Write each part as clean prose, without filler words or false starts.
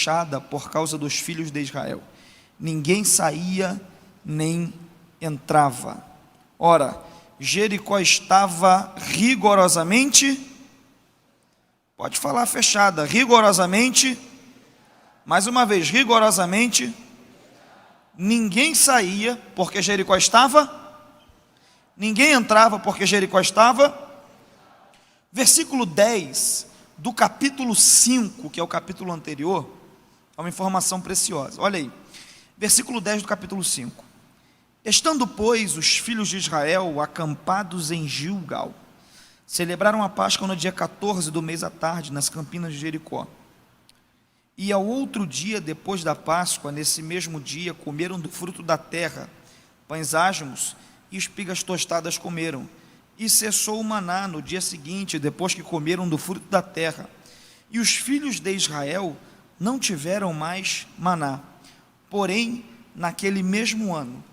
fechada por causa dos filhos de Israel. Ninguém saía nem entrava. Ora, Jericó estava rigorosamente, pode falar fechada, rigorosamente, mais uma vez, rigorosamente, ninguém saía porque Jericó estava, ninguém entrava porque Jericó estava. Versículo 10 do capítulo 5, que é o capítulo anterior, é uma informação preciosa. Olha aí, versículo 10 do capítulo 5. Estando, pois, os filhos de Israel acampados em Gilgal, celebraram a Páscoa no dia 14 do mês à tarde, nas campinas de Jericó. E ao outro dia, depois da Páscoa, nesse mesmo dia, comeram do fruto da terra, pães asmos e espigas tostadas comeram. E cessou o maná no dia seguinte, depois que comeram do fruto da terra. E os filhos de Israel não tiveram mais maná. Porém, naquele mesmo ano,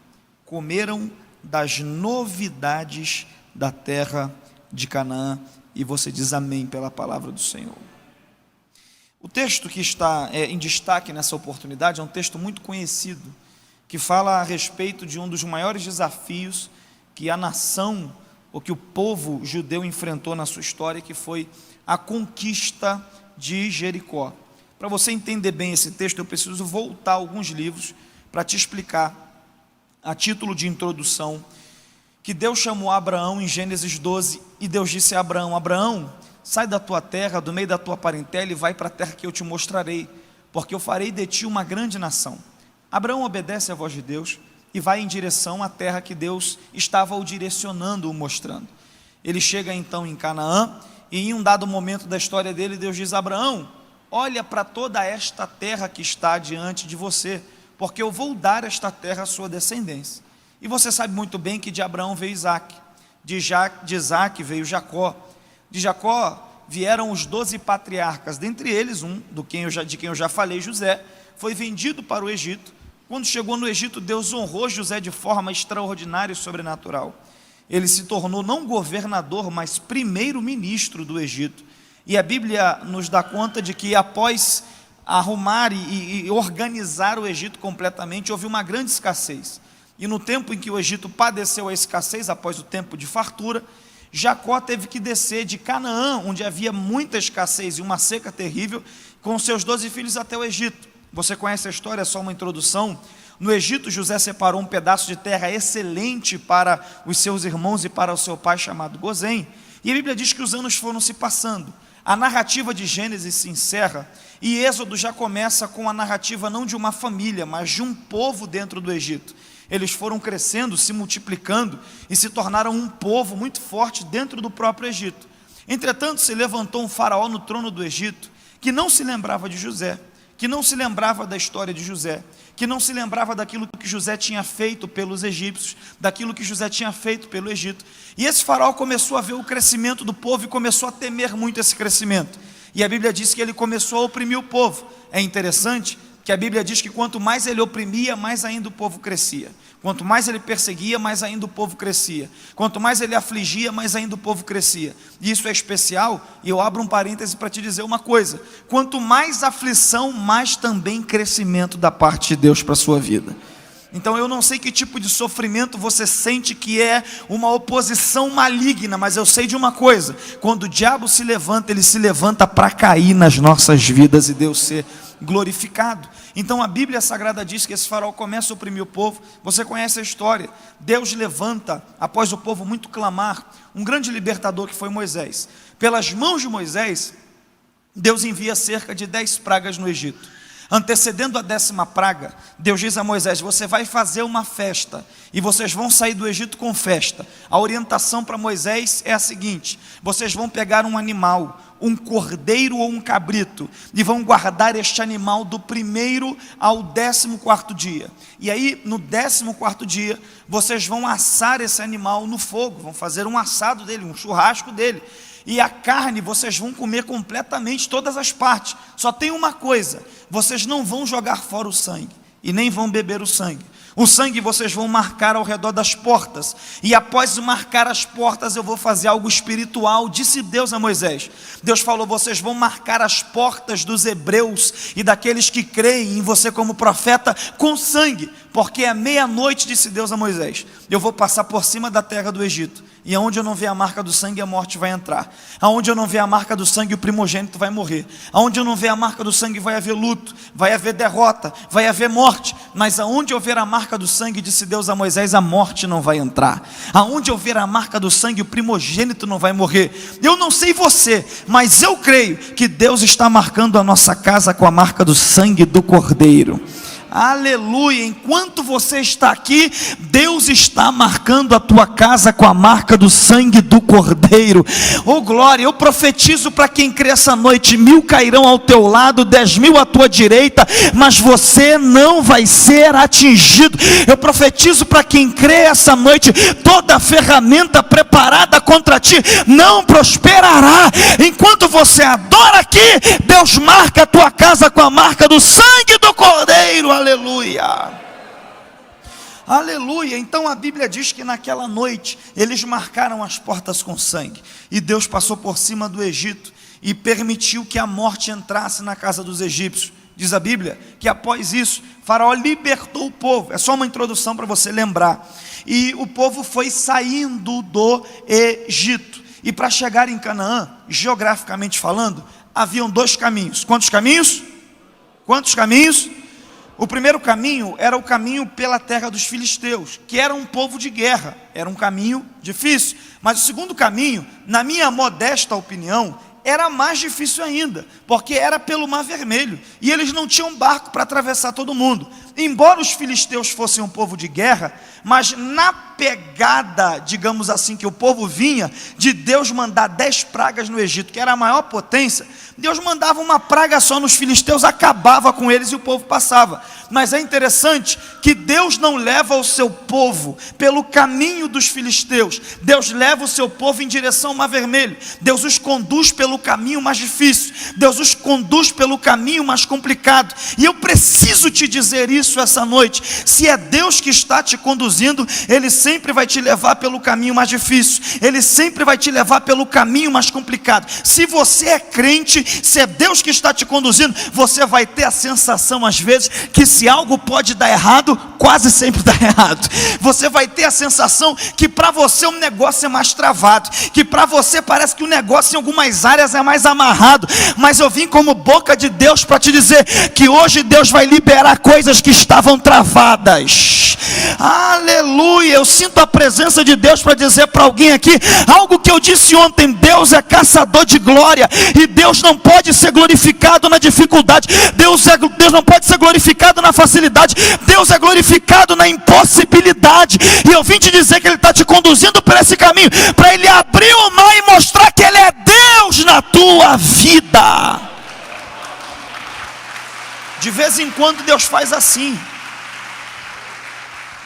comeram das novidades da terra de Canaã. E você diz amém pela palavra do Senhor. O texto que está em destaque nessa oportunidade é um texto muito conhecido, que fala a respeito de um dos maiores desafios que a nação, ou que o povo judeu enfrentou na sua história, que foi a conquista de Jericó. Para você entender bem esse texto, eu preciso voltar a alguns livros para te explicar, a título de introdução, que Deus chamou Abraão em Gênesis 12, e Deus disse a Abraão: Abraão, sai da tua terra, do meio da tua parentela, e vai para a terra que eu te mostrarei, porque eu farei de ti uma grande nação. Abraão obedece à voz de Deus e vai em direção à terra que Deus estava o direcionando, o mostrando. Ele chega então em Canaã, e em um dado momento da história dele, Deus diz: Abraão, olha para toda esta terra que está diante de você, porque eu vou dar esta terra à sua descendência. E você sabe muito bem que de Abraão veio Isaac, de Isaac veio Jacó, de Jacó vieram os 12 patriarcas, dentre eles de quem eu já falei, José, foi vendido para o Egito. Quando chegou no Egito, Deus honrou José de forma extraordinária e sobrenatural. Ele se tornou não governador, mas primeiro-ministro do Egito. E a Bíblia nos dá conta de que após arrumar e organizar o Egito completamente, houve uma grande escassez. E no tempo em que o Egito padeceu a escassez, após o tempo de fartura, Jacó teve que descer de Canaã, onde havia muita escassez e uma seca terrível, com seus 12 filhos até o Egito. Você conhece a história, é só uma introdução. No Egito, José separou um pedaço de terra excelente para os seus irmãos e para o seu pai, chamado Gozém. E a Bíblia diz que os anos foram se passando. A narrativa de Gênesis se encerra, e Êxodo já começa com a narrativa não de uma família, mas de um povo dentro do Egito. Eles foram crescendo, se multiplicando, e se tornaram um povo muito forte dentro do próprio Egito. Entretanto, se levantou um faraó no trono do Egito, que não se lembrava de José, que não se lembrava da história de José, que não se lembrava daquilo que José tinha feito pelos egípcios, daquilo que José tinha feito pelo Egito. E esse faraó começou a ver o crescimento do povo e começou a temer muito esse crescimento. E a Bíblia diz que ele começou a oprimir o povo. É interessante que a Bíblia diz que quanto mais ele oprimia, mais ainda o povo crescia. Quanto mais ele perseguia, mais ainda o povo crescia. Quanto mais ele afligia, mais ainda o povo crescia. E isso é especial, e eu abro um parêntese para te dizer uma coisa: quanto mais aflição, mais também crescimento da parte de Deus para a sua vida. Então eu não sei que tipo de sofrimento você sente que é uma oposição maligna, mas eu sei de uma coisa: quando o diabo se levanta, ele se levanta para cair nas nossas vidas e Deus ser glorificado. Então a Bíblia Sagrada diz que esse faraó começa a oprimir o povo. Você conhece a história. Deus levanta, após o povo muito clamar, um grande libertador que foi Moisés. Pelas mãos de Moisés, Deus envia cerca de 10 pragas no Egito. Antecedendo a 10ª praga, Deus diz a Moisés: você vai fazer uma festa, e vocês vão sair do Egito com festa. A orientação para Moisés é a seguinte: vocês vão pegar um animal, um cordeiro ou um cabrito, e vão guardar este animal do 1º ao 14º dia. E aí no 14º dia, vocês vão assar esse animal no fogo, vão fazer um assado dele, um churrasco dele. E a carne vocês vão comer completamente, todas as partes. Só tem uma coisa: vocês não vão jogar fora o sangue. e nem vão beber o sangue. O sangue vocês vão marcar ao redor das portas, e após marcar as portas eu vou fazer algo espiritual, disse Deus a Moisés. Deus falou, vocês vão marcar as portas dos hebreus e daqueles que creem em você como profeta com sangue, porque à meia-noite, disse Deus a Moisés, eu vou passar por cima da terra do Egito, e aonde eu não ver a marca do sangue, a morte vai entrar. Aonde eu não ver a marca do sangue, o primogênito vai morrer. Aonde eu não ver a marca do sangue, vai haver luto, vai haver derrota, vai haver morte. Mas aonde eu ver a marca do sangue, disse Deus a Moisés, a morte não vai entrar. Aonde eu ver a marca do sangue, o primogênito não vai morrer. Eu não sei você, mas eu creio que Deus está marcando a nossa casa com a marca do sangue do Cordeiro. Aleluia, enquanto você está aqui, Deus está marcando a tua casa com a marca do sangue do Cordeiro. Oh glória, eu profetizo para quem crê essa noite, 1000 cairão ao teu lado, 10.000 à tua direita, mas você não vai ser atingido. Eu profetizo para quem crê essa noite, toda ferramenta preparada contra ti não prosperará. Enquanto você adora aqui, Deus marca a tua casa com a marca do sangue do Cordeiro. Aleluia, aleluia. Então a Bíblia diz que naquela noite eles marcaram as portas com sangue, e Deus passou por cima do Egito e permitiu que a morte entrasse na casa dos egípcios. Diz a Bíblia que após isso Faraó libertou o povo. É só uma introdução para você lembrar. E o povo foi saindo do Egito, e para chegar em Canaã, geograficamente falando, haviam 2 caminhos. Quantos caminhos? Quantos caminhos? O primeiro caminho era o caminho pela terra dos filisteus, que era um povo de guerra, era um caminho difícil. Mas o segundo caminho, na minha modesta opinião, era mais difícil ainda, porque era pelo Mar Vermelho, e eles não tinham barco para atravessar todo mundo. Embora os filisteus fossem um povo de guerra, mas na pegada, digamos assim, que o povo vinha, de Deus mandar 10 pragas no Egito, que era a maior potência, Deus mandava uma praga só nos filisteus, acabava com eles e o povo passava. Mas é interessante que Deus não leva o seu povo pelo caminho dos filisteus, Deus leva o seu povo em direção ao Mar Vermelho. Deus os conduz pelo caminho mais difícil, Deus os conduz pelo caminho mais complicado. E eu preciso te dizer isso essa noite: se é Deus que está te conduzindo, Ele sempre vai te levar pelo caminho mais difícil, Ele sempre vai te levar pelo caminho mais complicado. Se você é crente, se é Deus que está te conduzindo, você vai ter a sensação às vezes que se algo pode dar errado, quase sempre dá errado. Você vai ter a sensação que para você o negócio é mais travado, que para você parece que o negócio em algumas áreas é mais amarrado. Mas eu vim como boca de Deus para te dizer que hoje Deus vai liberar coisas que estavam travadas. Aleluia, eu sinto a presença de Deus para dizer para alguém aqui algo que eu disse ontem: Deus é caçador de glória, e Deus não pode ser glorificado na dificuldade, Deus não pode ser glorificado na facilidade, Deus é glorificado na impossibilidade. E eu vim te dizer que Ele está te conduzindo por esse caminho, para Ele abrir o mar e mostrar que Ele é Deus na tua vida. De vez em quando Deus faz assim.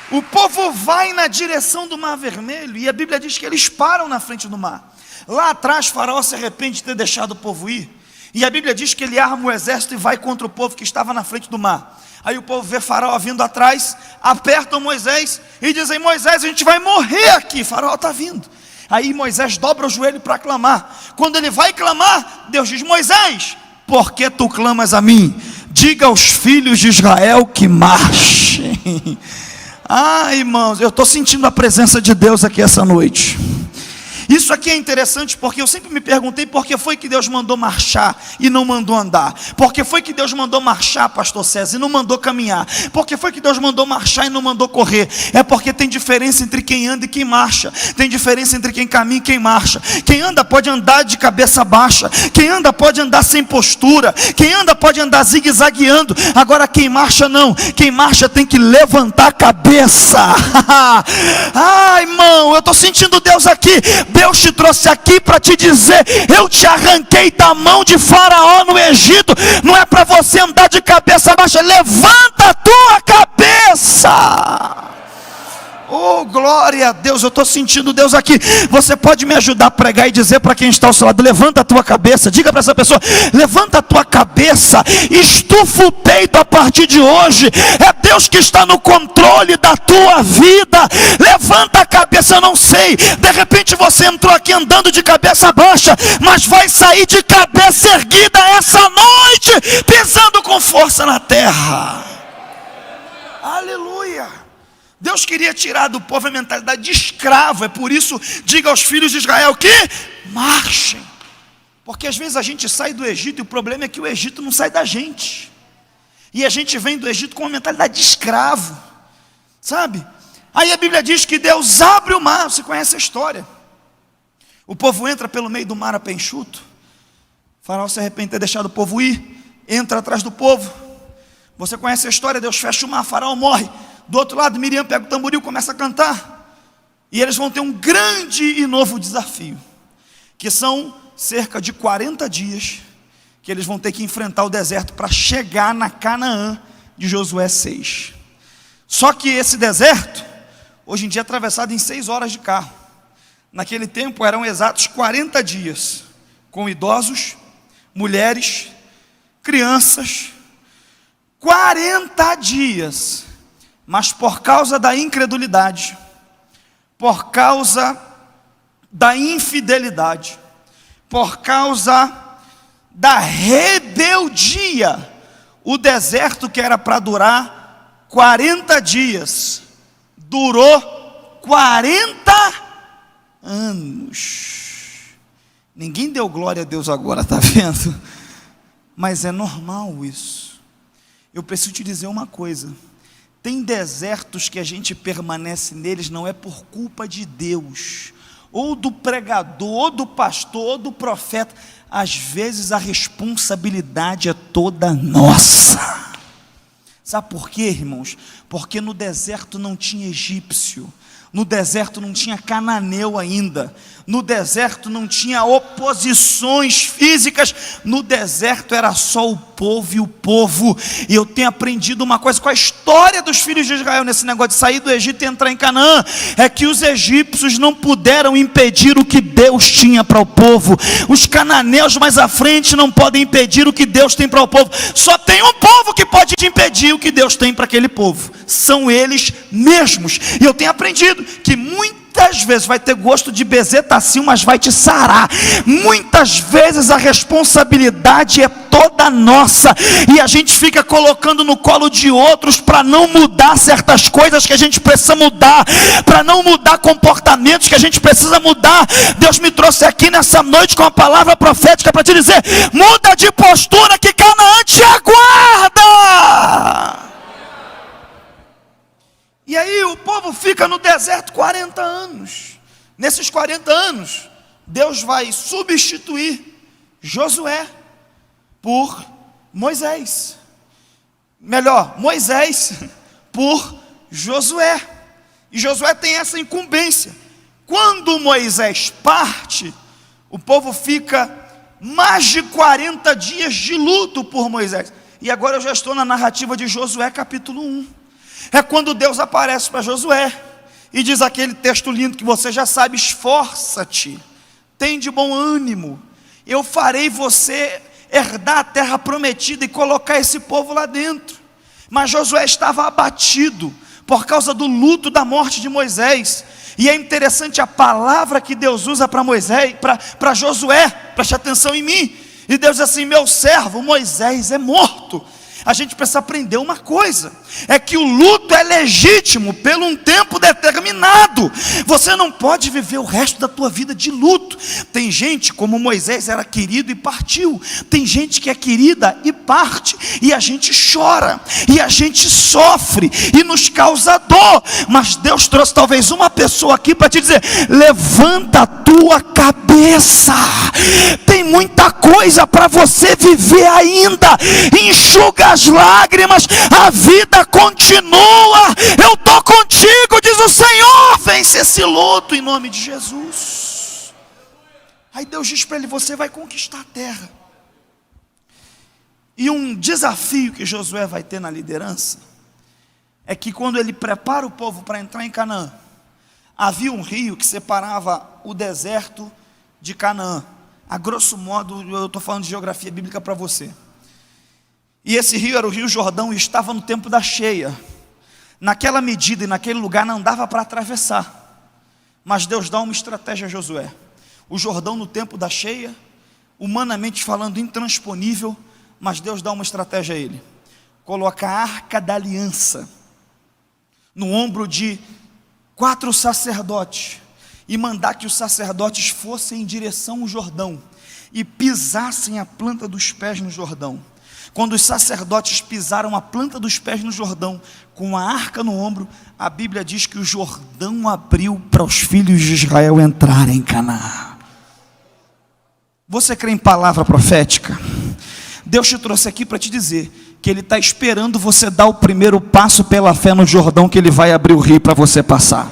O povo vai na direção do Mar Vermelho, e a Bíblia diz que eles param na frente do mar. Lá atrás Faraó se arrepende de ter deixado o povo ir, e a Bíblia diz que ele arma o exército e vai contra o povo que estava na frente do mar. Aí o povo vê Faraó vindo atrás, apertam Moisés e dizem: Moisés, a gente vai morrer aqui, Faraó está vindo. Aí Moisés dobra o joelho para clamar. Quando ele vai clamar, Deus diz: Moisés, por que tu clamas a mim? Diga aos filhos de Israel que marchem. Ah, irmãos, eu estou sentindo a presença de Deus aqui essa noite. Isso aqui é interessante, porque eu sempre me perguntei por que foi que Deus mandou marchar e não mandou andar. Por que foi que Deus mandou marchar, pastor César, e não mandou caminhar? Por que foi que Deus mandou marchar e não mandou correr? É porque tem diferença entre quem anda e quem marcha. Tem diferença entre quem caminha e quem marcha. Quem anda pode andar de cabeça baixa, quem anda pode andar sem postura, quem anda pode andar zigue-zagueando. Agora quem marcha não, quem marcha tem que levantar a cabeça. Ah, irmão, eu estou sentindo Deus aqui. Deus te trouxe aqui para te dizer: eu te arranquei da mão de Faraó no Egito. Não é para você andar de cabeça baixa, levanta a tua cabeça. Oh, glória a Deus, eu estou sentindo Deus aqui. Você pode me ajudar a pregar e dizer para quem está ao seu lado: levanta a tua cabeça. Diga para essa pessoa: levanta a tua cabeça, estufa o peito a partir de hoje. É Deus que está no controle da tua vida. Levanta a cabeça. Eu não sei, de repente você entrou aqui andando de cabeça baixa, mas vai sair de cabeça erguida essa noite, pisando com força na terra. Aleluia. Deus queria tirar do povo a mentalidade de escravo. É por isso, diga aos filhos de Israel que marchem. Porque às vezes a gente sai do Egito e o problema é que o Egito não sai da gente. E a gente vem do Egito com uma mentalidade de escravo, sabe? Aí a Bíblia diz que Deus abre o mar. Você conhece a história? O povo entra pelo meio do mar a pé enxuto. O faraó se arrepende de ter deixado o povo ir, entra atrás do povo. Você conhece a história? Deus fecha o mar, o faraó morre. Do outro lado, Miriam pega o tamboril e começa a cantar. E eles vão ter um grande e novo desafio, que são cerca de 40 dias que eles vão ter que enfrentar o deserto para chegar na Canaã de Josué 6. Só que esse deserto, hoje em dia é atravessado em 6 horas de carro. Naquele tempo eram exatos 40 dias, com idosos, mulheres, crianças. 40 dias. Mas por causa da incredulidade, por causa da infidelidade, por causa da rebeldia, o deserto que era para durar 40 dias, durou 40 anos. Ninguém deu glória a Deus agora, está vendo? Mas é normal isso. Eu preciso te dizer uma coisa: tem desertos que a gente permanece neles não é por culpa de Deus, ou do pregador, ou do pastor, ou do profeta. Às vezes a responsabilidade é toda nossa. Sabe por quê, irmãos? Porque no deserto não tinha egípcio, no deserto não tinha cananeu ainda, no deserto não tinha oposições físicas, no deserto era só o povo e o povo. E eu tenho aprendido uma coisa com a história dos filhos de Israel, nesse negócio de sair do Egito e entrar em Canaã, é que os egípcios não puderam impedir o que Deus tinha para o povo. Os cananeus mais à frente não podem impedir o que Deus tem para o povo. Só tem um povo que pode impedir o que Deus tem para aquele povo: são eles mesmos. E eu tenho aprendido que muitas vezes vai ter gosto de bezetacil, mas vai te sarar. Muitas vezes a responsabilidade é toda nossa, e a gente fica colocando no colo de outros para não mudar certas coisas que a gente precisa mudar, para não mudar comportamentos que a gente precisa mudar. Deus me trouxe aqui nessa noite com a palavra profética para te dizer: muda de postura, que Canaã te aguarda. E aí o povo fica no deserto 40 anos. Nesses 40 anos, Deus vai substituir Josué por Moisés. Melhor, Moisés por Josué. E Josué tem essa incumbência. Quando Moisés parte, o povo fica mais de 40 dias de luto por Moisés. E agora eu já estou na narrativa de Josué capítulo 1. É quando Deus aparece para Josué e diz aquele texto lindo que você já sabe: esforça-te, tem de bom ânimo, eu farei você herdar a terra prometida e colocar esse povo lá dentro. Mas Josué estava abatido por causa do luto da morte de Moisés. E é interessante a palavra que Deus usa para Moisés, para Josué. Preste atenção em mim. E Deus diz assim: meu servo Moisés é morto. A gente precisa aprender uma coisa, é que o luto é legítimo pelo um tempo determinado. Você não pode viver o resto da tua vida de luto. Tem gente, como Moisés era querido e partiu, tem gente que é querida e parte, e a gente chora, e a gente sofre, e nos causa dor. Mas Deus trouxe talvez uma pessoa aqui para te dizer: levanta a tua cabeça, tem muita coisa para você viver ainda. Enxuga as lágrimas, a vida continua. Eu estou contigo, diz o Senhor. Vence esse luto em nome de Jesus. Aí Deus diz para ele: você vai conquistar a terra. E um desafio que Josué vai ter na liderança é que quando ele prepara o povo para entrar em Canaã, havia um rio que separava o deserto de Canaã. A grosso modo, eu estou falando de geografia bíblica para você. E esse rio era o Rio Jordão e estava no tempo da cheia. Naquela medida e naquele lugar não dava para atravessar. Mas Deus dá uma estratégia a Josué. O Jordão no tempo da cheia, humanamente falando intransponível, mas Deus dá uma estratégia a ele. Coloca a arca da aliança no ombro de 4 sacerdotes e mandar que os sacerdotes fossem em direção ao Jordão e pisassem a planta dos pés no Jordão. Quando os sacerdotes pisaram a planta dos pés no Jordão, com a arca no ombro, a Bíblia diz que o Jordão abriu para os filhos de Israel entrarem em Canaã. Você crê em palavra profética? Deus te trouxe aqui para te dizer que Ele está esperando você dar o primeiro passo pela fé no Jordão, que Ele vai abrir o rio para você passar.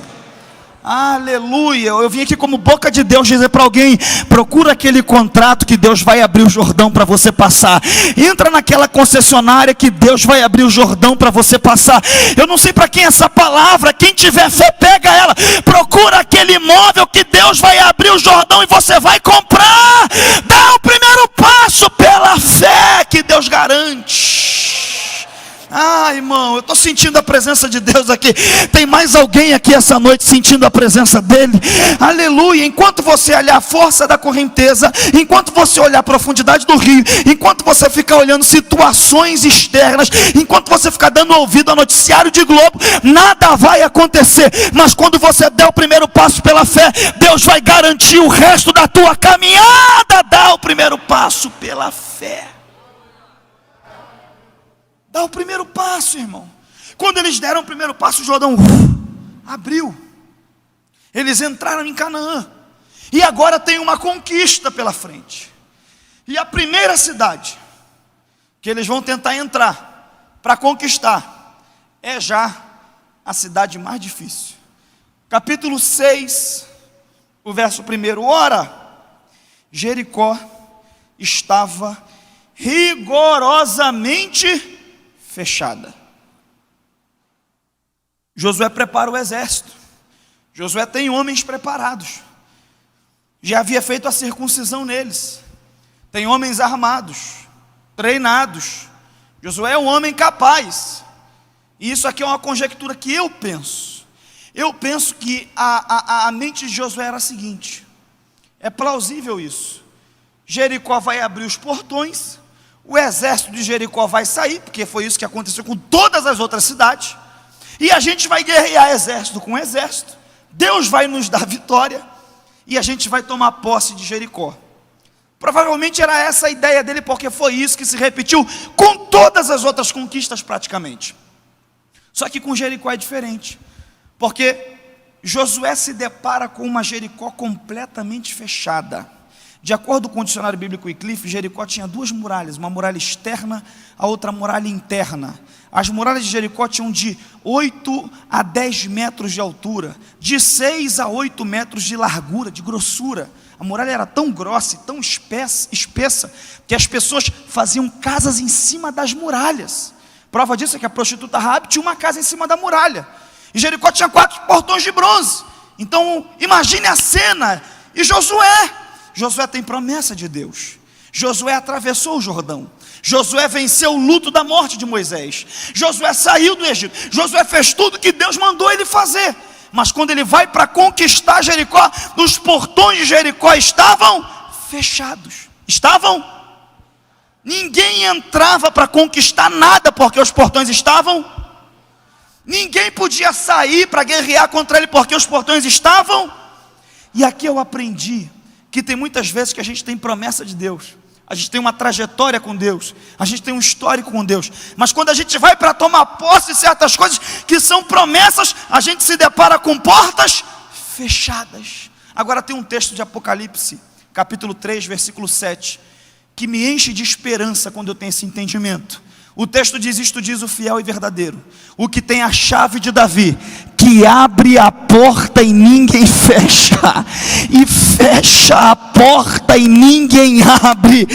Aleluia, eu vim aqui como boca de Deus dizer para alguém: procura aquele contrato que Deus vai abrir o Jordão para você passar. Entra naquela concessionária que Deus vai abrir o Jordão para você passar. Eu não sei para quem é essa palavra, quem tiver fé pega ela. Procura aquele imóvel que Deus vai abrir o Jordão e você vai comprar. Dá o primeiro passo pela fé que Deus garante. Ah, irmão, eu estou sentindo a presença de Deus aqui. Tem mais alguém aqui essa noite sentindo a presença dEle? Aleluia. Enquanto você olhar a força da correnteza, enquanto você olhar a profundidade do rio, enquanto você ficar olhando situações externas, enquanto você ficar dando ouvido ao noticiário de Globo, nada vai acontecer. Mas quando você der o primeiro passo pela fé, Deus vai garantir o resto da tua caminhada. Dá o primeiro passo pela fé. Dá o primeiro passo, irmão. Quando eles deram o primeiro passo, o Jordão abriu. Eles entraram em Canaã. E agora tem uma conquista pela frente. E a primeira cidade que eles vão tentar entrar para conquistar é já a cidade mais difícil. Capítulo 6, o verso 1. Ora, Jericó estava rigorosamente fechada. Josué prepara o exército. Josué tem homens preparados. Já havia feito a circuncisão neles. Tem homens armados, treinados. Josué é um homem capaz. E isso aqui é uma conjectura que eu penso. Eu penso que a mente de Josué era a seguinte: é plausível isso. Jericó vai abrir os portões, o exército de Jericó vai sair, porque foi isso que aconteceu com todas as outras cidades, e a gente vai guerrear exército com exército. Deus vai nos dar vitória, e a gente vai tomar posse de Jericó. Provavelmente era essa a ideia dele, porque foi isso que se repetiu com todas as outras conquistas praticamente. Só que com Jericó é diferente, porque Josué se depara com uma Jericó completamente fechada. De acordo com o dicionário bíblico Wycliffe, Jericó tinha 2 muralhas, uma muralha externa, a outra muralha interna. As muralhas de Jericó tinham de 8 a 10 metros de altura, de 6 a 8 metros de largura, de grossura. A muralha era tão grossa e tão espessa, que as pessoas faziam casas em cima das muralhas. Prova disso é que a prostituta Raabe tinha uma casa em cima da muralha. E Jericó tinha 4 portões de bronze. Então, imagine a cena. E Josué tem promessa de Deus. Josué atravessou o Jordão. Josué venceu o luto da morte de Moisés. Josué saiu do Egito. Josué fez tudo que Deus mandou ele fazer. Mas quando ele vai para conquistar Jericó, os portões de Jericó estavam fechados. Ninguém entrava para conquistar nada, porque os portões estavam. Ninguém podia sair para guerrear contra ele, porque os portões estavam. E aqui eu aprendi que tem muitas vezes que a gente tem promessa de Deus, a gente tem uma trajetória com Deus, a gente tem um histórico com Deus, mas quando a gente vai para tomar posse de certas coisas que são promessas, a gente se depara com portas fechadas. Agora tem um texto de Apocalipse, capítulo 3, versículo 7, que me enche de esperança quando eu tenho esse entendimento. O texto diz: isto diz o fiel e verdadeiro, o que tem a chave de Davi, que abre a porta e ninguém fecha, e fecha a porta porta e ninguém abre.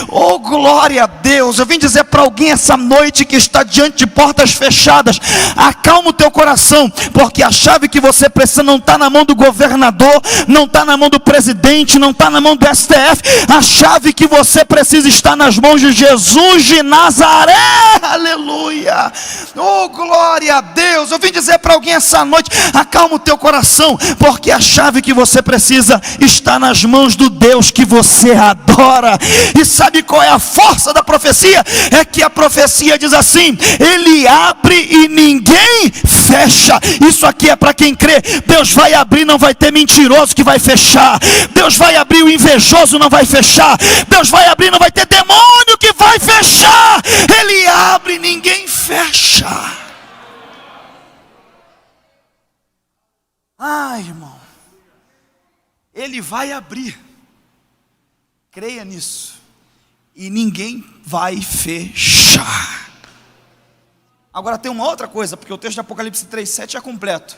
Oh, glória a Deus. Eu vim dizer para alguém essa noite que está diante de portas fechadas: acalma o teu coração, porque a chave que você precisa não está na mão do governador, não está na mão do presidente, não está na mão do STF. A chave que você precisa está nas mãos de Jesus de Nazaré. Aleluia. Oh, glória a Deus. Eu vim dizer para alguém essa noite: acalma o teu coração, porque a chave que você precisa está nas mãos do Deus que você adora. E sabe qual é a força da profecia? É que a profecia diz assim: Ele abre e ninguém fecha. Isso aqui é para quem crê. Deus vai abrir, não vai ter mentiroso que vai fechar. Deus vai abrir, o invejoso não vai fechar. Deus vai abrir, não vai ter demônio que vai fechar. Ele abre e ninguém fecha. Ah, irmão, Ele vai abrir, creia nisso, e ninguém vai fechar. Agora tem uma outra coisa, porque o texto de Apocalipse 3:7 é completo.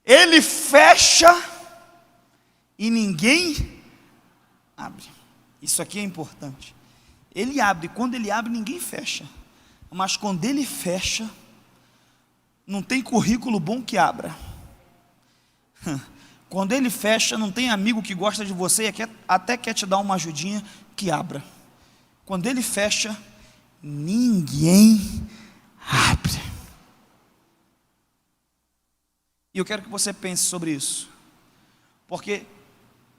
Ele fecha e ninguém abre. Isso aqui é importante. Ele abre, quando Ele abre ninguém fecha, mas quando Ele fecha, não tem currículo bom que abra. Quando Ele fecha, não tem amigo que gosta de você e até quer te dar uma ajudinha que abra. Quando Ele fecha, ninguém abre. E eu quero que você pense sobre isso, porque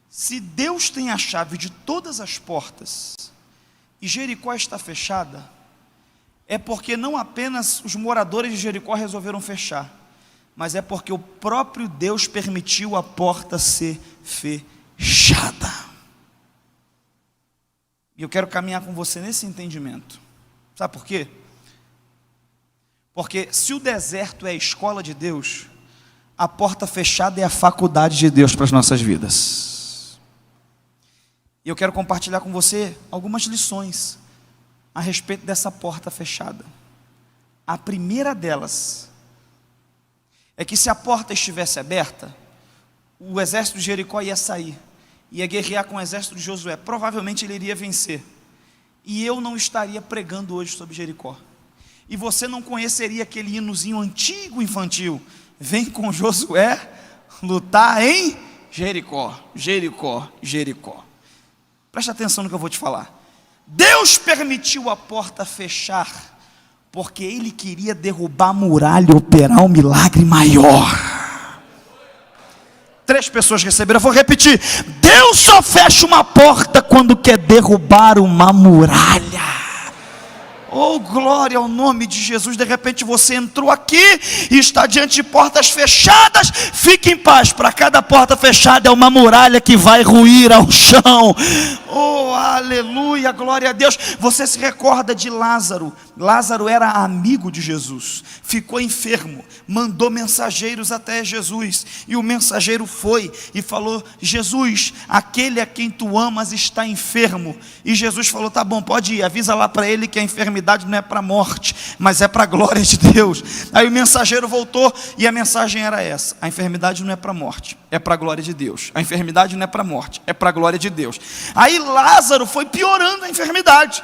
se Deus tem a chave de todas as portas e Jericó está fechada, é porque não apenas os moradores de Jericó resolveram fechar, mas é porque o próprio Deus permitiu a porta ser fechada. E eu quero caminhar com você nesse entendimento. Sabe por quê? Porque se o deserto é a escola de Deus, a porta fechada é a faculdade de Deus para as nossas vidas. E eu quero compartilhar com você algumas lições a respeito dessa porta fechada. A primeira delas é que se a porta estivesse aberta, o exército de Jericó ia sair, ia guerrear com o exército de Josué. Provavelmente ele iria vencer. E eu não estaria pregando hoje sobre Jericó. E você não conheceria aquele hinozinho antigo infantil: vem com Josué lutar em Jericó, Jericó, Jericó. Preste atenção no que eu vou te falar. Deus permitiu a porta fechar porque Ele queria derrubar a muralha e operar um milagre maior. 3 pessoas receberam, eu vou repetir: Deus só fecha uma porta quando quer derrubar uma muralha. Oh, glória ao nome de Jesus. De repente você entrou aqui e está diante de portas fechadas. Fique em paz, para cada porta fechada é uma muralha que vai ruir ao chão. Oh, aleluia, glória a Deus. Você se recorda de Lázaro? Lázaro era amigo de Jesus, ficou enfermo, mandou mensageiros até Jesus, e o mensageiro foi e falou: Jesus, aquele a quem tu amas está enfermo. E Jesus falou: tá bom, pode ir, avisa lá para ele que a enfermidade não é para a morte, mas é para a glória de Deus. Aí o mensageiro voltou e a mensagem era essa: a enfermidade não é para a morte, é para a glória de Deus. A enfermidade não é para a morte, é para a glória de Deus. Aí Lázaro foi piorando a enfermidade,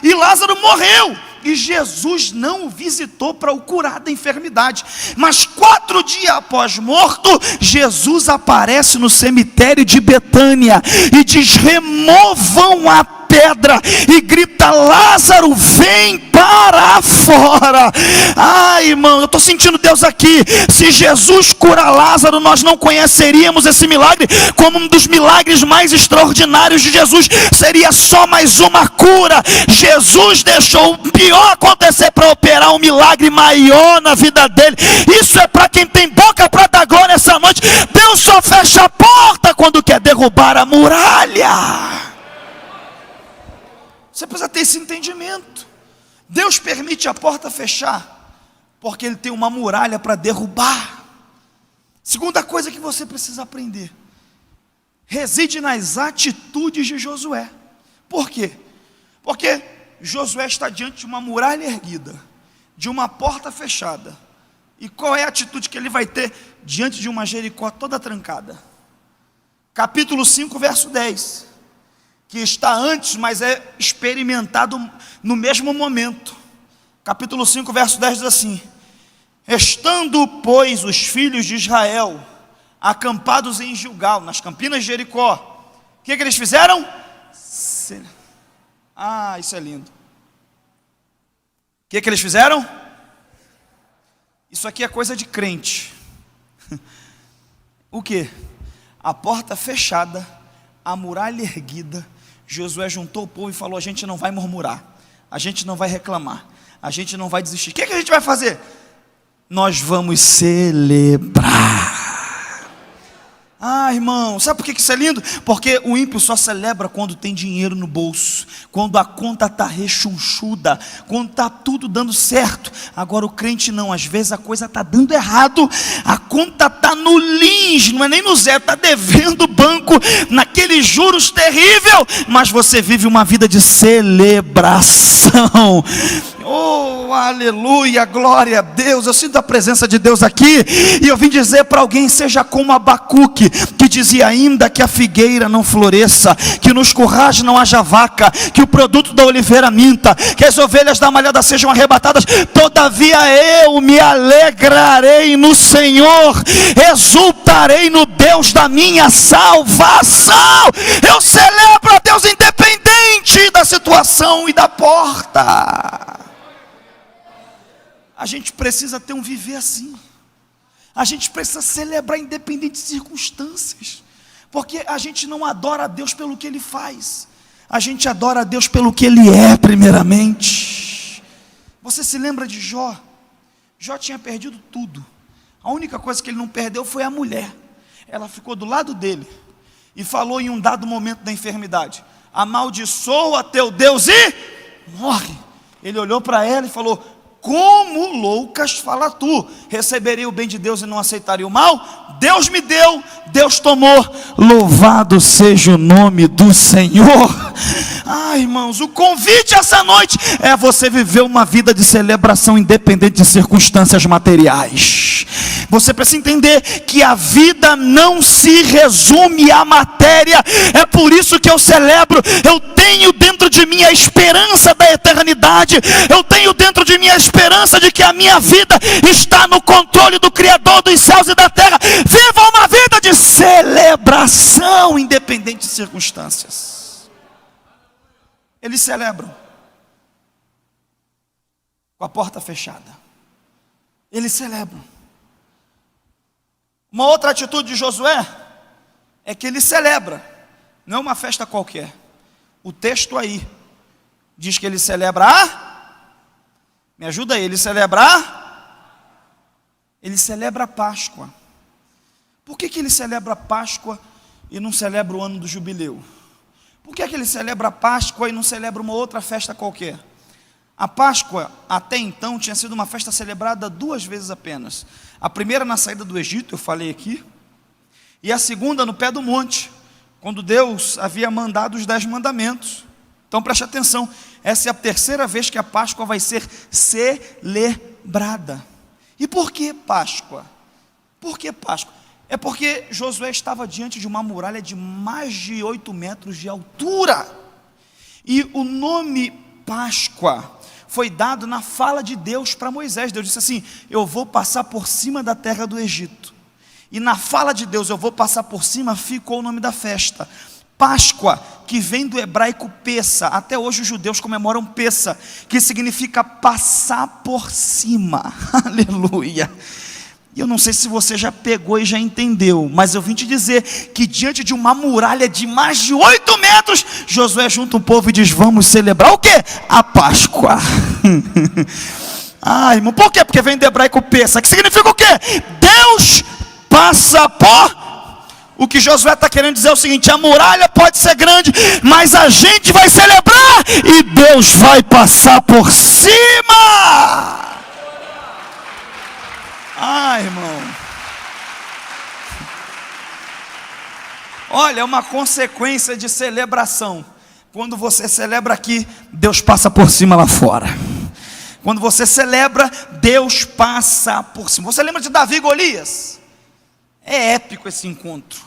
e Lázaro morreu, e Jesus não o visitou para o curar da enfermidade. Mas 4 dias após morto, Jesus aparece no cemitério de Betânia e diz: removam a pedra, e grita: Lázaro, vem para fora. Ai, irmão, eu estou sentindo Deus aqui. Se Jesus cura Lázaro, nós não conheceríamos esse milagre como um dos milagres mais extraordinários de Jesus. Seria só mais uma cura. Jesus deixou o pior acontecer para operar um milagre maior na vida dele. Isso é para quem tem boca para dar glória essa noite. Deus só fecha a porta quando quer derrubar a muralha. Você precisa ter esse entendimento. Deus permite a porta fechar porque Ele tem uma muralha para derrubar. Segunda coisa que você precisa aprender: reside nas atitudes de Josué. Por quê? Porque Josué está diante de uma muralha erguida, de uma porta fechada. E qual é a atitude que ele vai ter diante de uma Jericó toda trancada? capítulo 5, verso 10, que está antes, mas é experimentado no mesmo momento. Capítulo 5, verso 10 diz assim: estando, pois, os filhos de Israel acampados em Gilgal, nas campinas de Jericó, o que eles fizeram? Isso é lindo. O que eles fizeram? Isso aqui é coisa de crente. O que? A porta fechada, a muralha erguida, Josué juntou o povo e falou: a gente não vai murmurar, a gente não vai reclamar, a gente não vai desistir. O que a gente vai fazer? Nós vamos celebrar. Irmão, sabe por que isso é lindo? Porque o ímpio só celebra quando tem dinheiro no bolso, quando a conta está rechonchuda, quando está tudo dando certo. Agora o crente não, às vezes a coisa está dando errado, a conta está no lins, não é nem no zero, está devendo o banco, naqueles juros terrível, mas você vive uma vida de celebração. Oh, aleluia, glória a Deus. Eu sinto a presença de Deus aqui, e eu vim dizer para alguém: seja como Abacuque, que dizia: ainda que a figueira não floresça, que nos currais não haja vaca, que o produto da oliveira minta, que as ovelhas da malhada sejam arrebatadas, todavia eu me alegrarei no Senhor, exultarei no Deus da minha salvação. Eu celebro a Deus independente da situação e da porta. A gente precisa ter um viver assim. A gente precisa celebrar independente de circunstâncias. Porque a gente não adora a Deus pelo que Ele faz. A gente adora a Deus pelo que Ele é, primeiramente. Você se lembra de Jó? Jó tinha perdido tudo. A única coisa que ele não perdeu foi a mulher. Ela ficou do lado dele e falou em um dado momento da enfermidade: amaldiçoa teu Deus e morre. Ele olhou para ela e falou: como loucas fala tu, receberei o bem de Deus e não aceitarei o mal? Deus me deu, Deus tomou, louvado seja o nome do Senhor. Irmãos, o convite essa noite é você viver uma vida de celebração independente de circunstâncias materiais. Você precisa entender que a vida não se resume à matéria. É por isso que eu celebro. Eu tenho dentro de mim a esperança da eternidade. Eu tenho dentro de mim a esperança de que a minha vida está no controle do Criador dos céus e da terra. Viva uma vida de celebração independente de circunstâncias. Eles celebram com a porta fechada. Eles celebram. Uma outra atitude de Josué é que ele celebra, não é uma festa qualquer. O texto aí diz que ele celebra me ajuda aí, ele celebra a Páscoa. Por que ele celebra a Páscoa e não celebra o ano do jubileu? Por que ele celebra a Páscoa e não celebra uma outra festa qualquer? A Páscoa, até então, tinha sido uma festa celebrada 2 vezes apenas. A primeira na saída do Egito, eu falei aqui, e a segunda no pé do monte, quando Deus havia mandado os 10 mandamentos. Então preste atenção, essa é a 3ª vez que a Páscoa vai ser celebrada. E por que Páscoa? Por que Páscoa? É porque Josué estava diante de uma muralha de mais de 8 metros de altura, e o nome Páscoa foi dado na fala de Deus para Moisés. Deus disse assim: eu vou passar por cima da terra do Egito. E na fala de Deus, eu vou passar por cima, ficou o nome da festa. Páscoa, que vem do hebraico Pessa. Até hoje os judeus comemoram Pessa, que significa passar por cima. Aleluia. E eu não sei se você já pegou e já entendeu, mas eu vim te dizer que diante de uma muralha de mais de 8 metros, Josué junta o povo e diz: vamos celebrar o quê? A Páscoa. Irmão, por quê? Porque vem do hebraico Pessa, que significa o quê? Deus passa por... O que Josué está querendo dizer é o seguinte: a muralha pode ser grande, mas a gente vai celebrar e Deus vai passar por cima. Irmão, olha, é uma consequência de celebração. Quando você celebra aqui, Deus passa por cima lá fora. Quando você celebra, Deus passa por cima. Você lembra de Davi e Golias? É épico esse encontro.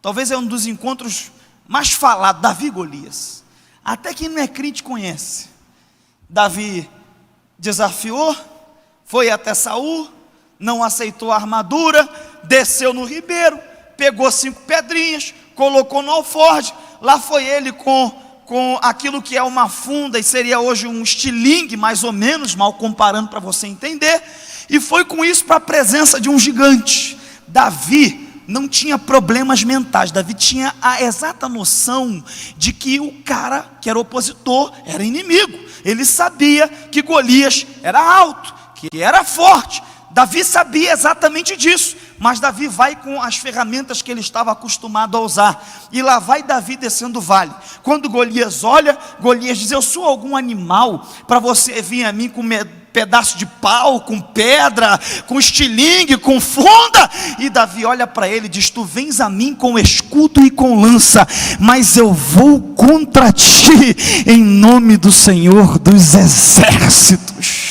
talvez é um dos encontros mais falados, Davi e Golias. Até quem não é crente conhece. Davi desafiou, foi até Saul, não aceitou a armadura, desceu no ribeiro, pegou 5 pedrinhas, colocou no alforje. Lá foi ele com aquilo que é uma funda, e seria hoje um estilingue, mais ou menos, mal comparando para você entender, e foi com isso para a presença de um gigante. Davi não tinha problemas mentais, Davi tinha a exata noção de que o cara que era opositor era inimigo. Ele sabia que Golias era alto, que era forte. Davi sabia exatamente disso, mas Davi vai com as ferramentas que ele estava acostumado a usar, e lá vai Davi descendo o vale. Quando Golias olha, Golias diz: eu sou algum animal para você vir a mim com pedaço de pau, com pedra, com estilingue, com funda? E Davi olha para ele e diz: tu vens a mim com escudo e com lança, mas eu vou contra ti em nome do Senhor dos exércitos.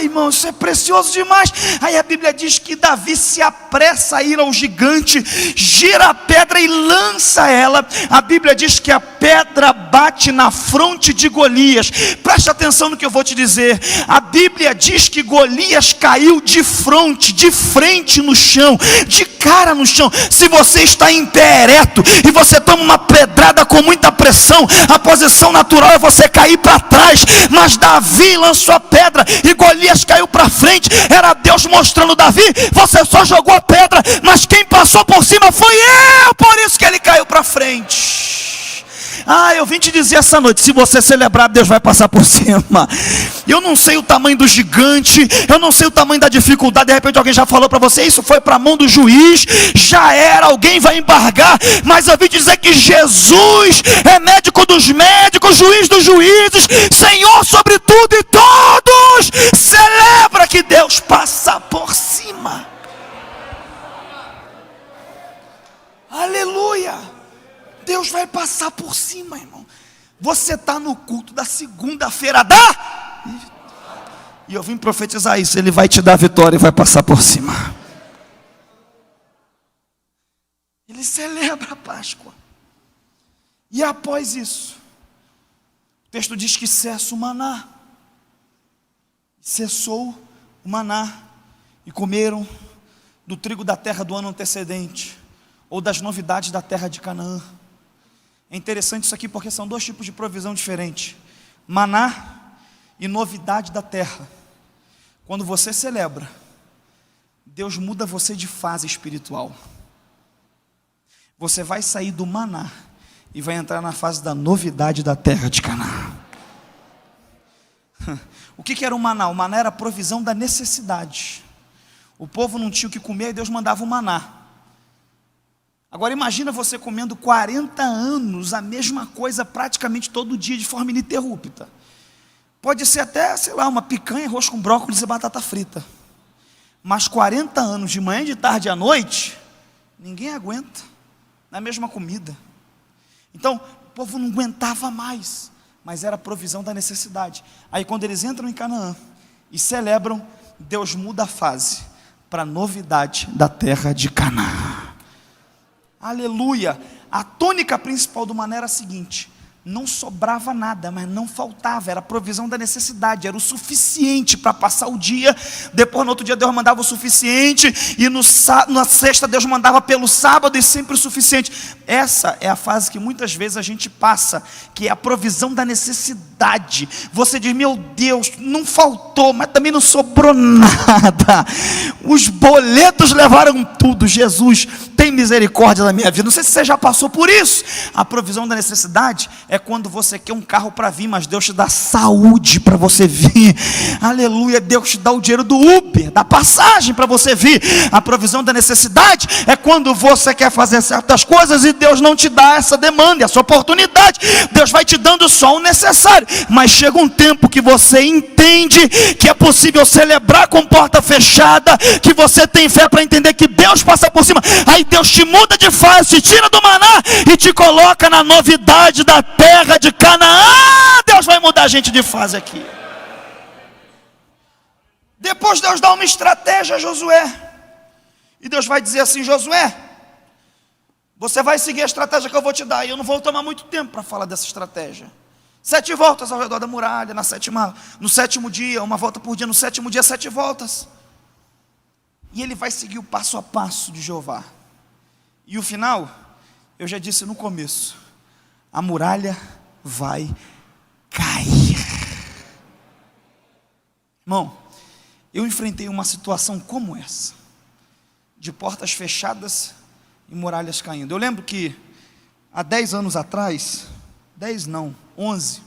Irmão, isso é precioso demais. Aí a Bíblia diz que Davi se apressa a ir ao gigante, gira a pedra e lança ela. A Bíblia diz que a pedra bate na fronte de Golias. Preste atenção no que eu vou te dizer. A Bíblia diz que Golias caiu de frente no chão, de cara no chão. Se você está em pé ereto e você toma uma pedrada com muita pressão, a posição natural é você cair para trás, mas Davi lançou a pedra e Golias caiu para frente. Era Deus mostrando: Davi, você só jogou a pedra, mas quem passou por cima foi eu, por isso que ele caiu para frente. Eu vim te dizer essa noite: se você celebrar, Deus vai passar por cima. Eu não sei o tamanho do gigante, eu não sei o tamanho da dificuldade. De repente alguém já falou para você: isso foi para a mão do juiz, já era, alguém vai embargar. Mas eu vim te dizer que Jesus é médico dos médicos, juiz dos juízes, Senhor sobre tudo e todos. Celebra que Deus passa por cima. Aleluia. Deus vai passar por cima, irmão. Você está no culto da segunda-feira e eu vim profetizar isso: Ele vai te dar vitória e vai passar por cima. Ele celebra a Páscoa. E após isso, o texto diz que cessa o maná. Cessou o maná, e comeram do trigo da terra do ano antecedente, ou das novidades da terra de Canaã. É interessante isso aqui, porque são 2 tipos de provisão diferentes: maná e novidade da terra. Quando você celebra, Deus muda você de fase espiritual. Você vai sair do maná e vai entrar na fase da novidade da terra de Canaã. O que era o maná? O maná era a provisão da necessidade. O povo não tinha o que comer e Deus mandava o maná. Agora imagina você comendo 40 anos a mesma coisa praticamente todo dia, de forma ininterrupta. Pode ser até, sei lá, uma picanha, arroz com brócolis e batata frita. Mas 40 anos, de manhã, de tarde e à noite, ninguém aguenta na mesma comida. Então, o povo não aguentava mais, mas era a provisão da necessidade. Aí quando eles entram em Canaã e celebram, Deus muda a fase para a novidade da terra de Canaã. Aleluia. A tônica principal do maná era a seguinte: não sobrava nada, mas não faltava, era a provisão da necessidade, era o suficiente para passar o dia. Depois no outro dia Deus mandava o suficiente, e na sexta Deus mandava pelo sábado, e sempre o suficiente. Essa é a fase que muitas vezes a gente passa, que é a provisão da necessidade. Você diz: meu Deus, não faltou, mas também não sobrou nada, os boletos levaram tudo. Jesus, tem misericórdia da minha vida. Não sei se você já passou por isso. A provisão da necessidade é quando você quer um carro para vir, mas Deus te dá saúde para você vir. Aleluia. Deus te dá o dinheiro do Uber, da passagem para você vir. A provisão da necessidade é quando você quer fazer certas coisas e Deus não te dá essa demanda, essa oportunidade. Deus vai te dando só o necessário, mas chega um tempo que você entende que é possível celebrar com porta fechada, que você tem fé para entender que Deus passa por cima. Aí Deus te muda de fase, te tira do maná e te coloca na novidade da terra de Canaã. Deus vai mudar a gente de fase aqui. Depois Deus dá uma estratégia a Josué, e Deus vai dizer assim: Josué, Você vai seguir a estratégia que eu vou te dar, e eu não vou tomar muito tempo para falar dessa estratégia. 7 voltas ao redor da muralha, no sétimo dia, uma volta por dia, no sétimo dia, 7 voltas. E ele vai seguir o passo a passo de Jeová. E o final, eu já disse no começo, a muralha vai cair. Irmão, eu enfrentei uma situação como essa, de portas fechadas e muralhas caindo. Eu lembro que há 10 anos atrás, 10 não, 11,